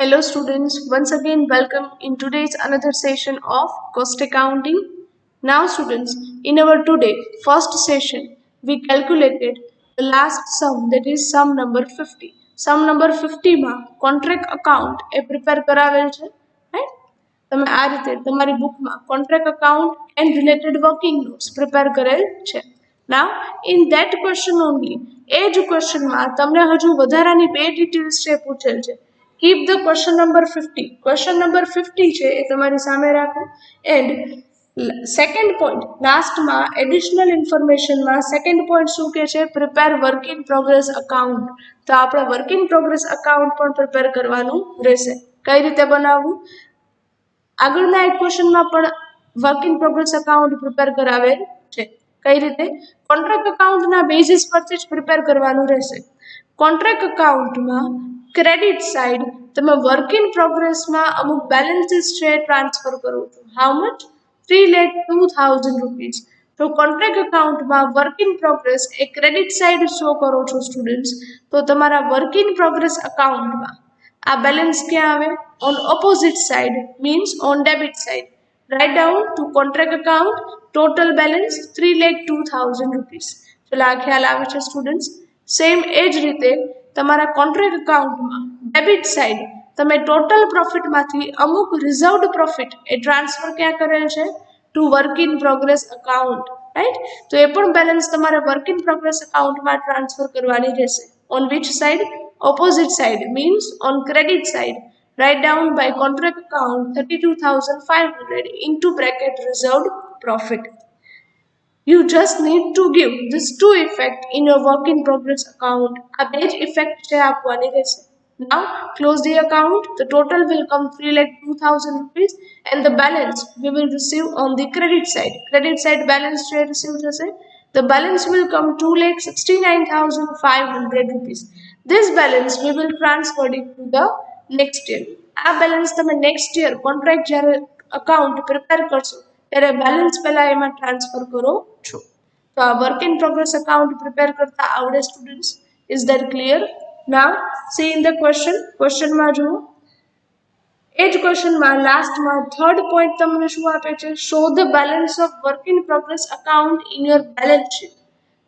Hello students, once again welcome in today's another session of cost accounting. Now students, in our today first session, we calculated the last sum, that is sum number 50. Sum number 50 માં contract account એ prepare કરાવેલ છે, right? તમે આ રીતે તમારી બુકમાં contract account and related working notes prepare કરેલ છે. Now in that question only, એ જ ક્વેશ્ચનમાં તમને હજુ વધારાની બે ડિટેલ્સ છે પૂછેલ છે. Keep the question number 50. Question number 50 છે એ તમારી સામે રાખો. And second point, લાસ્ટમાં એડિશનલ ઇન્ફોર્મેશનમાં સેકન્ડ પોઈન્ટ શું કે છે? Prepare work in progress account. તો આપણે વર્ક ઇન પ્રોગ્રેસ અકાઉન્ટ પણ પ્રિપેર કરવાનું રહેશે. કઈ રીતે બનાવવું? આગળના એક ક્વેશ્ચનમાં પણ work in progress account prepare કરાવેલ છે. કઈ રીતે? કોન્ટ્રાક્ટ અકાઉન્ટના બેઝિસ પરથી જ પ્રિપેર કરવાનું રહેશે. કોન્ટ્રાક્ટ અકાઉન્ટમાં ક્રેડિટ સાઇડ તમે વર્ક ઇન પ્રોગ્રેસમાં અમુક બેલેન્સીસ છે ટ્રાન્સફર કરો છો. How much? 3,02,000 રૂપીઝ. તો કોન્ટ્રાક્ટ અકાઉન્ટમાં work in progress A credit side show કરો છો સ્ટુડન્ટ્સ, તો તમારા વર્ક ઇન પ્રોગ્રેસ અકાઉન્ટમાં આ બેલેન્સ ક્યાં આવે? On opposite side, means on debit side. Write down to contract account total balance 3,02,000 rupees. ચલો આ ખ્યાલ આવે છે સ્ટુડન્ટ્સ. સેમ એ જ રીતે તમારા કોન્ટ્રાક્ટ અકાઉન્ટમાં ડેબિટ સાઇડ તમે ટોટલ પ્રોફિટમાંથી અમુક રિઝર્વડ પ્રોફિટ એ ટ્રાન્સફર ક્યાં કરેલ છે? To work in progress account, right? તો એ પણ બેલેન્સ તમારે વર્ક ઇન પ્રોગ્રેસ અકાઉન્ટમાં ટ્રાન્સફર કરવાની રહેશે. On which side? Opposite side, means on credit side. Write down by contract account 32,500 into bracket reserved profit. You just need to give these two effect in your work in progress account. A base effect છે આપવાની રહેશે. Now close the account. The total will come 3,02,000 rupees and the balance we will receive on the credit side. Credit side balance છે receive થશે. The balance will come 2,69,500 rupees. This balance we will transfer it to the next year. આ balance તમે next year contract જ્યારે account prepare કરશો ત્યારે balance પહેલા એમાં transfer કરો છો. તો આ work in progress account prepare કરતા આવડે students? Is that clear? Now see in the question માં જુઓ. એ જ ક્વેશ્ચનમાં લાસ્ટમાં થર્ડ પોઈન્ટ તમને શું આપે છે? Show the balance of work in progress account in your balance sheet.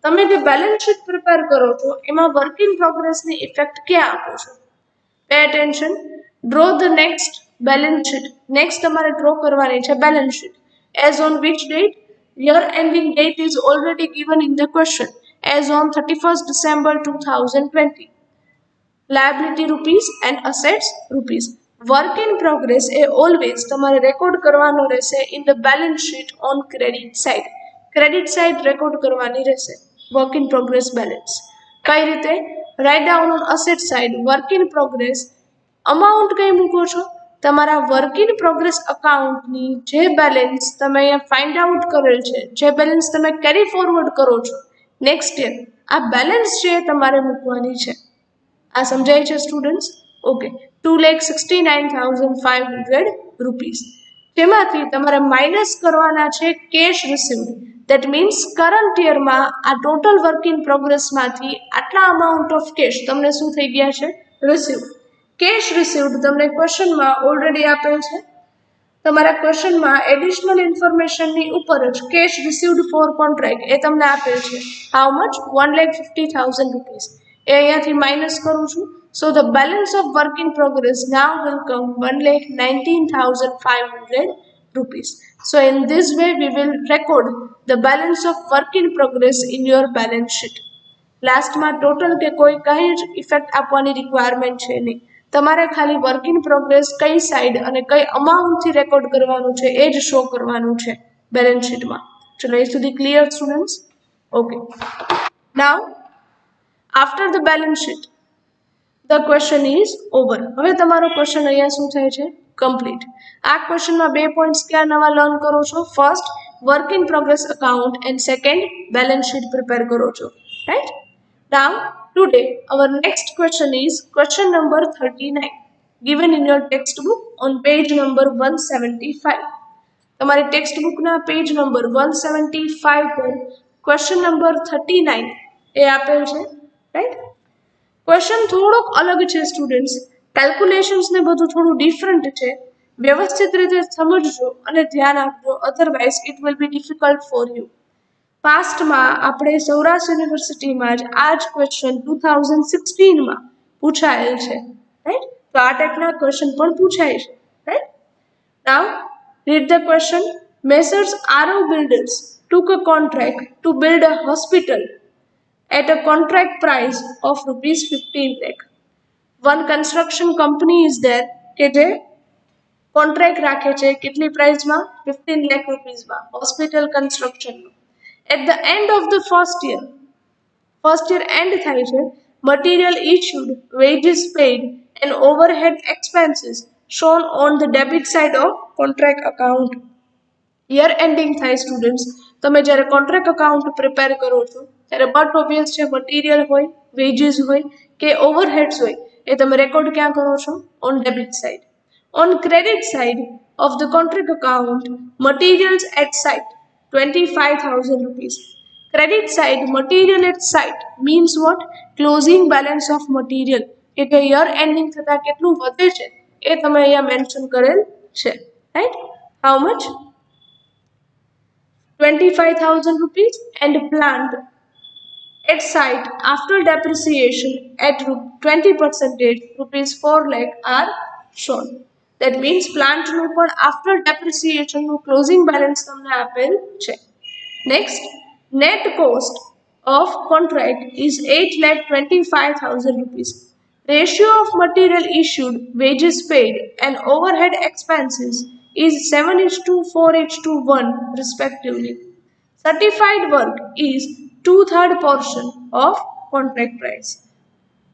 તમે જે બેલેન્સ શીટ પ્રિપેર કરો છો એમાં વર્ક ઇન પ્રોગ્રેસની ઇફેક્ટ ક્યાં આપો છો? Pay attention. Draw the next balance sheet. Next તમારે ડ્રો કરવાની છે balance sheet. As on which date? Year ending that is already given in the question. As on 31st December 2020. Liability rupees and assets rupees. Work in progress A always તમારે record કરવાનો રહેશે in the balance sheet on credit side. Credit side record કરવાની રહેશે work in progress balance. કઈ રીતે? Right down on asset side work in progress amount કઈ મૂકો છો? તમારા વર્ક ઇન પ્રોગ્રેસ અકાઉન્ટની જે બેલેન્સ તમે અહીંયા ફાઇન્ડ આઉટ કરેલ છે, જે બેલેન્સ તમે કેરી ફોરવર્ડ કરો છો નેક્સ્ટ યર, આ બેલેન્સ છે તમારે મૂકવાની છે. આ સમજાય છે સ્ટુડન્ટ્સ? ઓકે. 2,69,500 રૂપીઝ. તેમાંથી તમારે માઇનસ કરવાના છે cash received. That means current યરમાં આ ટોટલ વર્ક ઇન પ્રોગ્રેસમાંથી આટલા અમાઉન્ટ ઓફ કેશ તમને શું થઈ ગયા છે? રિસીવ્ડ. કેશ રિસીવ્ડ તમને ક્વેશ્ચનમાં ઓલરેડી આપેલ છે. તમારા ક્વેશ્ચનમાં એડિશનલ ઇન્ફોર્મેશનની ઉપર જ કેશ રિસીવ્ડ ફોર કોન્ટ્રાક્ટ એ તમને આપેલ છે. How much? 1,50,000 રૂપીઝ. એ અહીંયાથી માઇનસ કરું છું. So the balance of work in progress now will come 1,19,500 rupees. So in this way we will record the balance of work in progress in your balance sheet. લાસ્ટમાં total કે કોઈ કઈ જ effect આપવાની requirement છે નહીં. તમારે ખાલી વર્ક ઇન પ્રોગ્રેસ કઈ સાઇડ અને કઈ અમાઉન્ટથી રેકોર્ડ કરવાનું છે એ જ શો કરવાનું છે બેલેન્સ શીટમાં. ચલો એ સુધી clear students? Okay. Now after the balance sheet the question is over. હવે તમારો ક્વેશ્ચન અહીંયા શું થાય છે? કમ્પ્લીટ. આ ક્વેશ્ચનમાં બે પોઈન્ટ્સ ક્યાં નવા લર્ન કરો છો? First work in progress account and second balance sheet prepare કરો છો, right? Now today our next question is question number 39 given in your textbook on page number 175. તમારી ટેક્સ્ટ બુકના પેજ નંબર 175 પર question number 39 એ આપેલ છે, right? Question થોડોક અલગ છે students. Calculations ને બધું થોડું ડિફરન્ટ છે, વ્યવસ્થિત રીતે સમજજો અને ધ્યાન આપજો, otherwise it will be difficult for you. પાસ્ટમાં આપણે સૌરાષ્ટ્ર યુનિવર્સિટીમાં જ આ જ ક્વેશ્ચન 2016માં પૂછાયેલ છે, રાઈટ? તો આ ટાઈપના ક્વેશ્ચન પણ પૂછાય છે, right? Now read the question. Messrs. Arrow Builders took a contract to build a hospital at a contract price of rupees 15 lakh. One construction company is there કે જે કોન્ટ્રાક્ટ રાખે છે કેટલી પ્રાઇસમાં? 15 લાખ રૂપીસમાં હોસ્પિટલ કન્સ્ટ્રક્શનનું. At the end of the first year end થાય છે, material issued, wages paid and overhead expenses shown on the debit side of contract account. Year ending થાય સ્ટુડન્ટ્સ, તમે જ્યારે કોન્ટ્રાક્ટ અકાઉન્ટ પ્રિપેર કરો છો ત્યારે બટ ઓબ્વિયસ છે material હોય, વેજીસ હોય કે ઓવરહેડ્સ હોય એ તમે રેકોર્ડ ક્યાં કરો છો? On debit side. On credit side of the contract account, materials at site 25,000 rupees. Credit side material at site means what? Closing balance of material, કે યર એન્ડિંગ થતાં કેટલું વધે છે એ તમે અહીંયા મેન્શન કરેલ છે, right? How much? 25,000 rupees. And plant at site after depreciation at 20% rupees 4 lakh are shown. That means plant નું પણ after depreciation નું closing balance તમને આપેલ છે. Next, net cost of contract is 8,25,000 rupees. Ratio of material issued, wages paid and overhead expenses is 7:4:1 respectively. Certified work is 2/3 portion of contract price.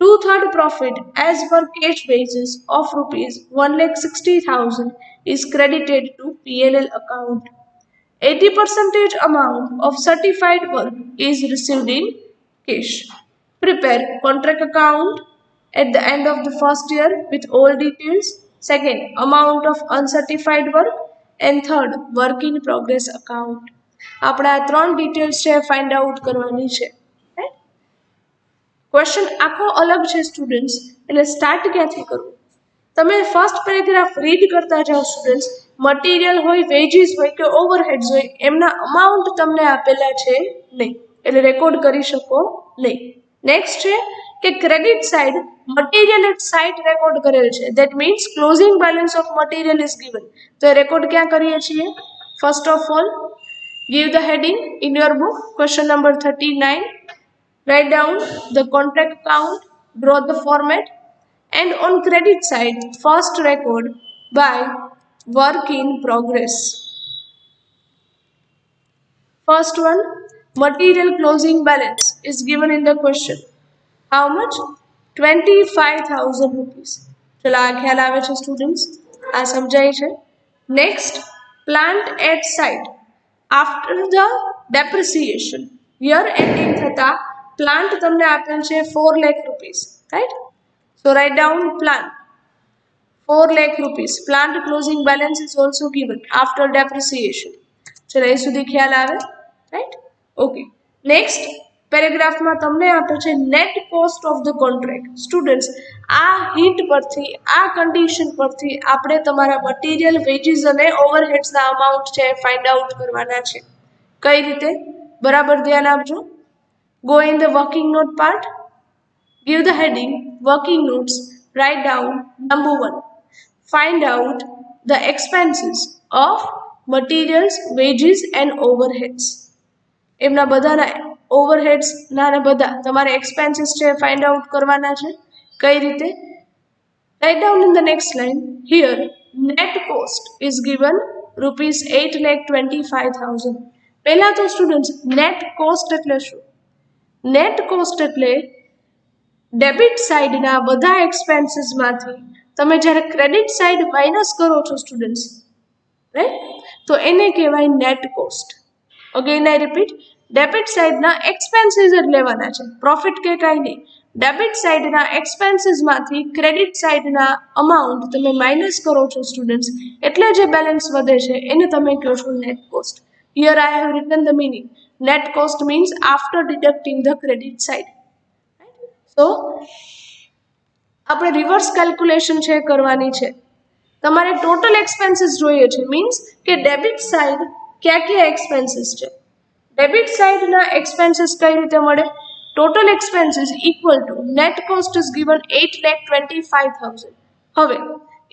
2/3 profit as per cash basis of rupees 1,60,000 is credited to P&L account. 80% amount of certified work is received in cash. Prepare contract account at the end of the first year with all details. Second, amount of uncertified work. And third, work in progress account. આપણે આ ત્રણ details છે find out કરવાની છે. Question આખો અલગ છે students, એટલે સ્ટાર્ટ ક્યાંથી કરવું? તમે ફર્સ્ટ પેરેગ્રાફ રીડ કરતા જાઓ સ્ટુડન્ટ્સ. મટીરિયલ હોય, વેજીસ હોય કે ઓવરહેડ્સ હોય એમના અમાઉન્ટ તમને આપેલા છે નહીં, એટલે રેકોર્ડ કરી શકો નહીં. નેક્સ્ટ છે કે credit side material at site record કરેલ છે. That means closing balance of material is given. તો એ રેકોર્ડ ક્યાં કરીએ છીએ? First of all, give the heading in your book. Question number 39. Write down the contract account, draw the format, and on credit side, first record by work in progress. First one, material closing balance is given in the question. How much? 25,000 rupees. ચલો આ ખ્યાલ આવે છે students? આ સમજાય છે? Next, plant at site after the depreciation, year ending થતા plant તમને આપેલ છે 4 lakh rupees, right? So write down plant 4 lakh rupees. Plant closing balance is also given after depreciation. ચલો એ સુધી ખ્યાલ આવે, right? Okay. Next પેરેગ્રાફમાં તમને આપે છે net cost of the contract. Students, આ હિન્ટ પરથી, આ કન્ડિશન પરથી આપણે તમારા મટીરિયલ, વેજીસ અને ઓવરહેડ્સના અમાઉન્ટ છે ફાઇન્ડ આઉટ કરવાના છે. કઈ રીતે? બરાબર ધ્યાન આપજો. Go in the working not part. Give the heading working notes. Write down number 1. Find out the expenses of materials, wages and overheads. એમના બધાના ઓવરહેડ્સ ના બધા તમારે એક્સપેન્સીસ છે ફાઇન્ડ આઉટ કરવાના છે. કઈ રીતે? Write down in the next line. Here net cost is given rupees 8,25,000. પહેલા તો સ્ટુડન્ટ્સ નેટ કોસ્ટ એટલે શું? નેટ કોસ્ટ એટલે ડેબિટ સાઇડના બધા એક્સપેન્સીસમાંથી તમે જ્યારે ક્રેડિટ સાઇડ માઇનસ કરો છો સ્ટુડન્ટ્સ, રાઈટ, તો એને કહેવાય net cost. Again I repeat, debit સાઇડના એક્સપેન્સીસ જ લેવાના છે, પ્રોફિટ કે કાંઈ નહીં. ડેબિટ સાઇડના એક્સપેન્સીસમાંથી ક્રેડિટ સાઇડના અમાઉન્ટ તમે માઇનસ કરો છો સ્ટુડન્ટ્સ, એટલે જે બેલેન્સ વધે છે એને તમે કહો છો net cost. Here I have written the meaning. Net cost means after deducting the credit side. So આપણે રિવર્સ કેલ્ક્યુલેશન છે કરવાની છે. તમારે ટોટલ એક્સપેન્સીસ જોઈએ છે, મીન્સ કે ડેબિટ સાઇડ ક્યાં એક્સપેન્સીસ છે. ડેબિટ સાઇડના એક્સપેન્સીસ કઈ રીતે મળે? Total expenses equal to net cost is given 8,25,000. હવે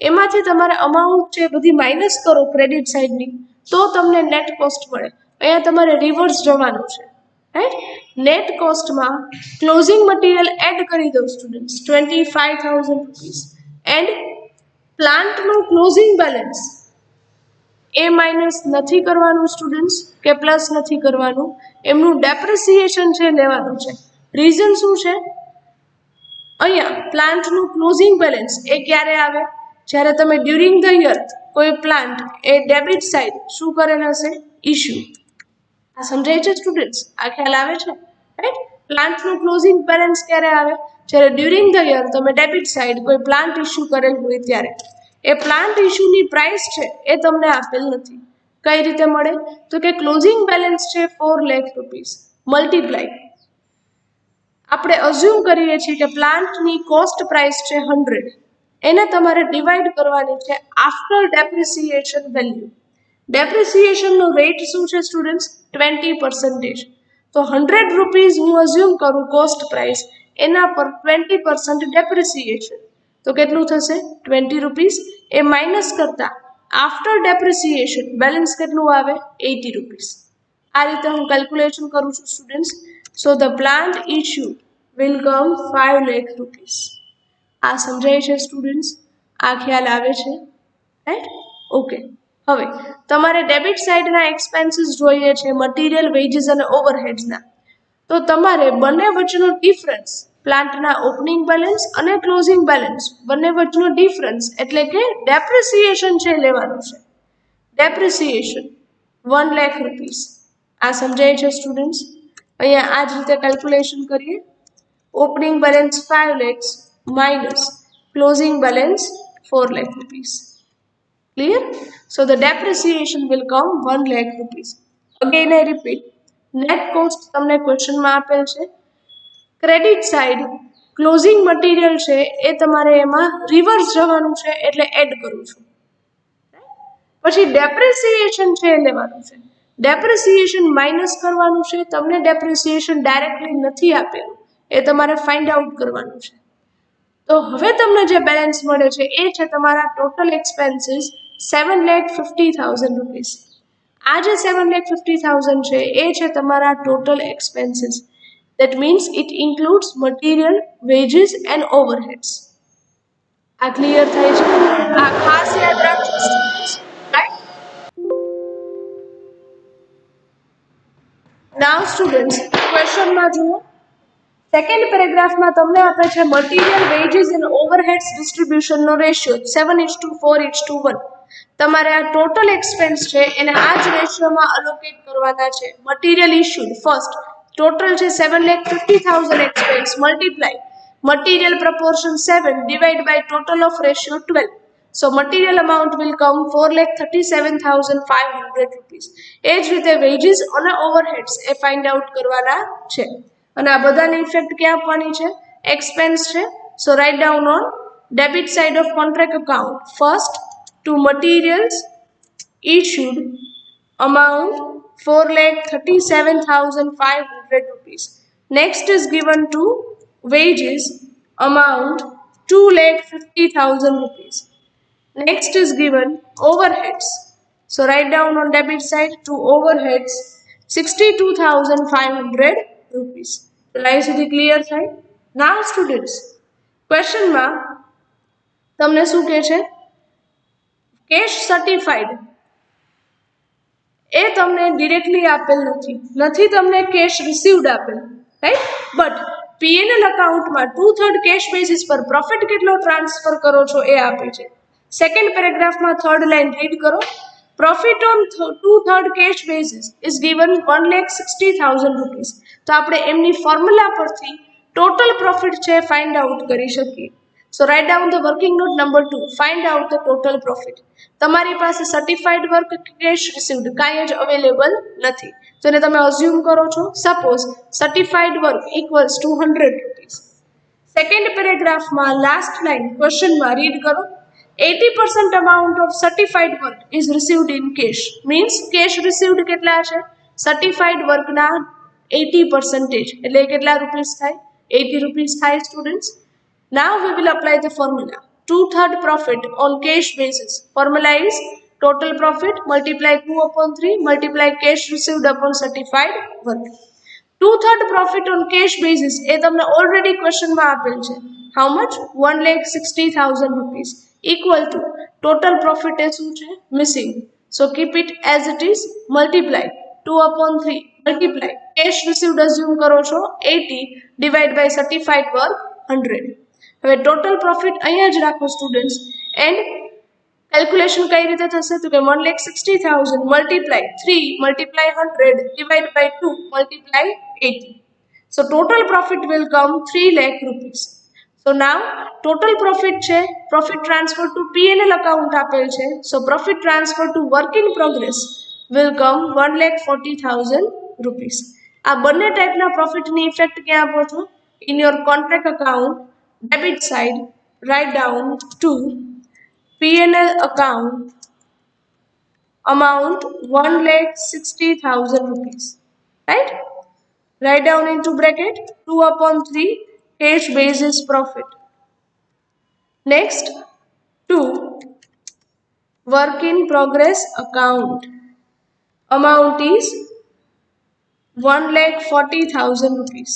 એમાંથી તમારે અમાઉન્ટ છે બધી માઇનસ કરો ક્રેડિટ સાઇડની, તો તમને નેટ કોસ્ટ મળે. અહીંયા તમારે રિવર્સ જવાનું છે, રાઈટ. નેટ કોસ્ટમાં ક્લોઝિંગ મટીરિયલ એડ કરી દો સ્ટુડન્ટ્સ, 25,000 રૂપીસ, એન્ડ પ્લાન્ટનું ક્લોઝિંગ બેલેન્સ એ માઇનસ નથી કરવાનું સ્ટુડન્ટ્સ, કે પ્લસ નથી કરવાનું, એમનું ડેપ્રિસિએશન છે લેવાનું છે. રીઝન શું છે? અહીંયા પ્લાન્ટનું ક્લોઝિંગ બેલેન્સ એ ક્યારે આવે? જ્યારે તમે ડ્યુરિંગ ધ યર કોઈ પ્લાન્ટ એ ડેબિટ સાઇડ શું કરેલ હશે? ઇશ્યુ. આ સમજાય છે સ્ટુડન્ટ્સ? આ ખ્યાલ આવે છે, રાઈટ? પ્લાન્ટનું ક્લોઝિંગ બેલેન્સ ક્યારે આવે? જ્યારે ડ્યુરિંગ ધ યર તમે ડેબિટ સાઇડ કોઈ પ્લાન્ટ ઇશ્યુ કરેલ હોય ત્યારે. એ પ્લાન્ટ ઇશ્યુની પ્રાઇસ છે એ તમને આપેલ નથી. કઈ રીતે મળે? તો કે ક્લોઝિંગ બેલેન્સ છે 4 લાખ રૂપીસ મલ્ટીપ્લાય, આપણે અઝ્યુમ કરીએ છીએ કે પ્લાન્ટની કોસ્ટ પ્રાઇસ છે 100, એને તમારે ડિવાઈડ કરવાની છે આફ્ટર ડેપ્રિસિએશન વેલ્યુ. ડેપ્રિસિએશનનો રેટ શું છે સ્ટુડન્ટ્સ? 20%. તો 100 રૂપીસ હું અઝ્યુમ કરું કોસ્ટ પ્રાઇસ, એના પર 20% ડેપ્રિસિએશન, તો કેટલું થશે? 20 રૂપીસ. એ માઇનસ કરતા આફ્ટર ડેપ્રિસિએશન બેલેન્સ કેટલું આવે? 80 રૂપીસ. આ રીતે હું કેલ્ક્યુલેશન કરું છું students. So the plant issue will come 5 lakh rupees. આ સમજાય છે સ્ટુડન્ટ્સ? આ ખ્યાલ આવે છે, રાઈટ? ઓકે. હવે તમારે ડેબિટ સાઇડના એક્સપેન્સીસ જોઈએ છે મટીરિયલ, વેજીસ અને ઓવરહેડ્સના. તો તમારે બંને વચ્ચેનો ડિફરન્સ, પ્લાન્ટના ઓપનિંગ બેલેન્સ અને ક્લોઝિંગ બેલેન્સ બંને વચ્ચેનો ડિફરન્સ એટલે કે ડેપ્રિસિએશન છે લેવાનું છે. Depreciation 1 lakh rupees. આ સમજાય છે સ્ટુડન્ટ્સ? અહીંયા આ જ રીતે કેલ્ક્યુલેશન કરીએ. Opening balance 5 lakhs minus closing balance 4 lakh rupees. Clear? So the depreciation will come 1 lakh rupees. Again I repeat, net cost તમને ક્વેશ્ચનમાં આપેલ છે. ક્રેડિટ સાઇડ ક્લોઝિંગ મટીરિયલ છે એ તમારે એમાં રિવર્સ જવાનું છે એટલે એડ કરું છું. પછી ડેપ્રિસિએશન છે એ લેવાનું છે. ડેપ્રિસિએશન માઇનસ કરવાનું છે. તમને ડેપ્રિસિએશન ડાયરેક્ટલી નથી આપેલું, એ તમારે ફાઇન્ડ આઉટ કરવાનું છે. તો હવે તમને જે બેલેન્સ મળે છે એ છે તમારા ટોટલ એક્સપેન્સીસ 7,50,000 રૂપીસ. આ જે 7,50,000 છે એ છે તમારા total expenses. That means it includes material, wages and overheads. આ ક્લિયર થાય છે? આ ખાસ યાદ રાખજો સ્ટુડન્ટ્સ, રાઈટ? નાઉ સ્ટુડન્ટ્સ ક્વેશ્ચનમાં જુઓ. સેકન્ડ પેરેગ્રાફમાં તમને આપે છે મટીરિયલ, વેજીસ એન્ડ ઓવરહેડ્સ ડિસ્ટ્રીબ્યુશનનો રેશિયો 7:4:1. તમારે આ ટોટલ એક્સપેન્સ છે એને આ જ રેશિયોમાં અલોકેટ કરવાના છે. મટીરિયલ ઇશ્યુડ ફર્સ્ટ ટોટલ છે 7,50,000 expense multiply material proportion 7 divide by total of ratio 12. So material amount will come 4,37,500 rupees. એ જ રીતે વેજીસ અને ઓવરહેડ્સ એ ફાઇન્ડ આઉટ કરવાના છે. અને આ બધાની ઇફેક્ટ ક્યાં આપવાની છે? એક્સપેન્સ છે. So write down on debit side of contract account. First to materials issued amount 4,37,500 rupees. Next is given to wages amount 2,50,000 rupees. Next is given overheads. So write down on debit side to overheads 62,500 rupees. So lies it clear side? Now students, question માં તમને શું કહે છે? Cache certified એ તમને directly આપેલ નથી તમને cash received આપેલ, રાઈટ? બટ પીએનએલ અકાઉન્ટમાં 2/3 કેશ બેસિસ પર પ્રોફિટ કેટલો ટ્રાન્સફર કરો છો એ આપે છે. સેકન્ડ પેરેગ્રાફમાં થર્ડ લાઇન રીડ કરો. Profit on 2/3 cash basis is given 1,60,000 rupees. તો આપણે એમની ફોર્મ્યુલા પરથી ટોટલ પ્રોફિટ છે ફાઇન્ડ આઉટ કરી શકીએ. So write down the working note number 2. Find out the total profit. તમારી પાસે સર્ટિફાઈડ વર્ક કેશ રિસીવ્ડ કાંઈ જ અવેલેબલ નથી, તો એને તમે અઝ્યુમ કરો છો. Suppose certified work equals to 100 rupees. Second પેરેગ્રાફમાં લાસ્ટ લાઇન ક્વેશ્ચનમાં રીડ કરો 80% amount of certified work is received in cash. Means cash received કેટલા છે? certified વર્કના 80% એટલે કેટલા રૂપીસ થાય? 80 રૂપીસ થાય students. Now we will apply the formula. 2/3 profit on cash basis. Formula is total profit multiply 2/3 multiply cash received upon certified work. 2/3 profit on cash basis એ તમને already questionમાં આપેલ છે. How much? 1,60,000 rupees equal to total profit એ શું છે? Missing. So keep it as it is. Multiply 2/3 multiply cash received assume કરો છો 80 divide by certified work 100. હવે total profit અહીંયા જ રાખો સ્ટુડન્ટ્સ એન્ડ કેલ્ક્યુલેશન કઈ રીતે થશે તો કે 1,60,000 multiply 3 multiply 100 divide by 2 multiply 80. So total profit will come 3 lakh rupees. So now total profit છે profit transfer to P&L account આપેલ છે. So profit transfer to work in progress will come 1,40,000 rupees. આ બંને ટાઈપના પ્રોફિટની effect ક્યાં આપો છો? In your contract account debit side write down to P&L account amount 1,60,000 rupees. Right? Write down into bracket 2/3 cash basis profit. Next, 2 work in progress account amount is 1,40,000 rupees.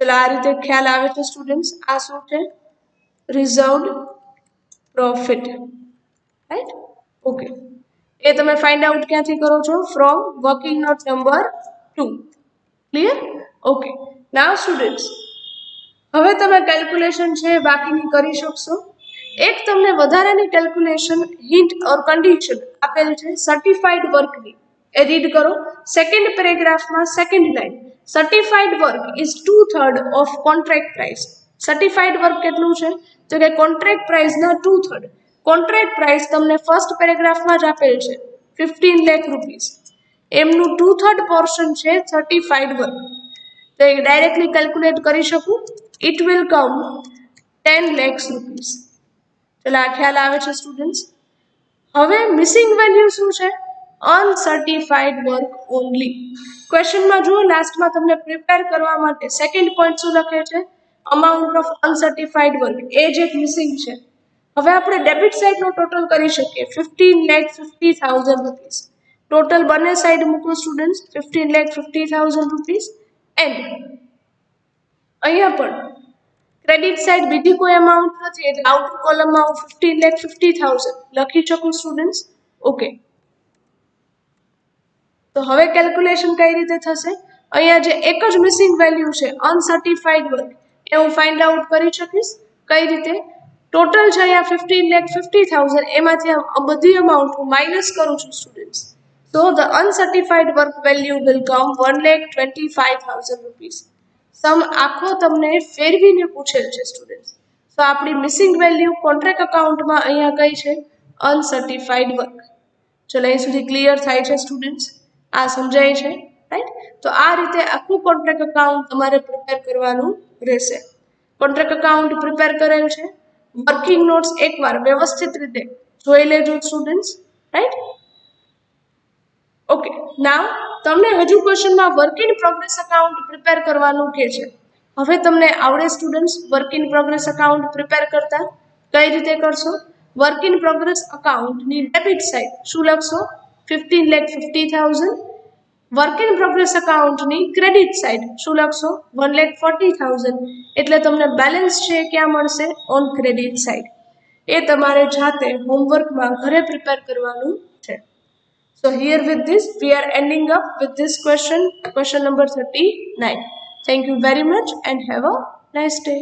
ચલો આ રીતે ખ્યાલ આવે છે સ્ટુડન્ટ્સ. આ શું છે? Reserved profit. રાઈટ? ઓકે. એ તમે ફાઇન્ડ આઉટ ક્યાંથી કરો છો? From working note number 2. Clear? Okay. Now students હવે તમે કેલ્ક્યુલેશન છે બાકીની કરી શકશો. એક તમને વધારાની કેલ્ક્યુલેશન હિન્ટ ઓર કન્ડિશન આપેલ છે સર્ટિફાઈડ વર્કની. એ રીડ કરો. સેકન્ડ પેરેગ્રાફમાં second line certified work is 2/3 of contract price. Certified work કેટલું છે તો કે કોન્ટ્રાક્ટ પ્રાઇસના 2/3. કોન્ટ્રાક્ટ પ્રાઇસ તમને ફર્સ્ટ પેરેગ્રાફમાં જ આપેલ છે 15 લાખ રૂપીસ. એમનું 2/3 પોર્શન છે સર્ટિફાઈડ વર્ક. તો એ ડાયરેક્ટલી કેલ્ક્યુલેટ કરી શકું. It will come 10 lakhs rupees. ચલો આ ખ્યાલ આવે છે સ્ટુડન્ટ્સ. હવે મિસિંગ વેલ્યુ શું છે? Uncertified work only. ક્વેશ્ચનમાં જુઓ લાસ્ટમાં તમને પ્રિપેર કરવા માટે સેકન્ડ પોઈન્ટ શું લખે છે? Amount of uncertified work. એ જ એક મિસિંગ છે. હવે આપણે ડેબિટ સાઇડનો ટોટલ કરી શકીએ 15,50,000 રૂપીસ. ટોટલ બંને સાઈડ મૂકો સ્ટુડન્ટ્સ 15,50,000 રૂપીસ. એન્ડ અહીંયા પણ ક્રેડિટ સાઇડ બીજી કોઈ અમાઉન્ટ નથી એટલે આઉટર કોલમમાં હું 15,50,000 લખી શકું સ્ટુડન્ટ્સ. ઓકે. તો હવે કેલ્ક્યુલેશન કઈ રીતે થશે? અહીંયા જે એક જ મિસિંગ વેલ્યુ છે અનસર્ટિફાઈડ વર્ક એ હું ફાઇન્ડ આઉટ કરી શકીશ. કઈ રીતે? ટોટલ છે અહીંયા 15,50,000 એમાંથી આ બધી અમાઉન્ટ હું માઇનસ કરું છું students. So the uncertified work value will come 1,25,000 rupees. સમ આખો તમને ફેરવીને પૂછેલ છે સ્ટુડન્ટ્સ. તો આપણી મિસિંગ વેલ્યુ કોન્ટ્રાક્ટ અકાઉન્ટમાં અહીંયા કઈ છે? Uncertified work. ચલો અહીં સુધી ક્લિયર થાય છે સ્ટુડન્ટ્સ? આ સમજાય છે? રાઈટ? તો આ રીતે આખું કોન્ટ્રાક્ટ અકાઉન્ટ તમારે પ્રિપેર કરવાનું રહેશે. કોન્ટ્રાક્ટ અકાઉન્ટ પ્રિપેર કરેલ છે. વર્કિંગ નોટ્સ એકવાર વ્યવસ્થિત રીતે જોઈ લેજો સ્ટુડન્ટ્સ. રાઈટ? ઓકે. નાવ તમને હજુ ક્વેશ્ચનમાં work in progress account prepare કરવાનું કે છે. હવે તમને આવડે students work in progress account prepare કરતા? કઈ રીતે કરશો? વર્ક ઇન પ્રોગ્રેસ અકાઉન્ટની ડેબિટ સાઇડ શું લખશો? 15,50,000. વર્ક ઇન પ્રોગ્રેસ અકાઉન્ટની ક્રેડિટ સાઇડ શું લખશો? 1,40,000. એટલે તમને બેલેન્સ છે ક્યાં મળશે? On credit side. એ તમારે જાતે હોમવર્કમાં ઘરે પ્રિપેર કરવાનું છે. So here with this we are ending up with this question number 39. Thank you very much and have a nice day.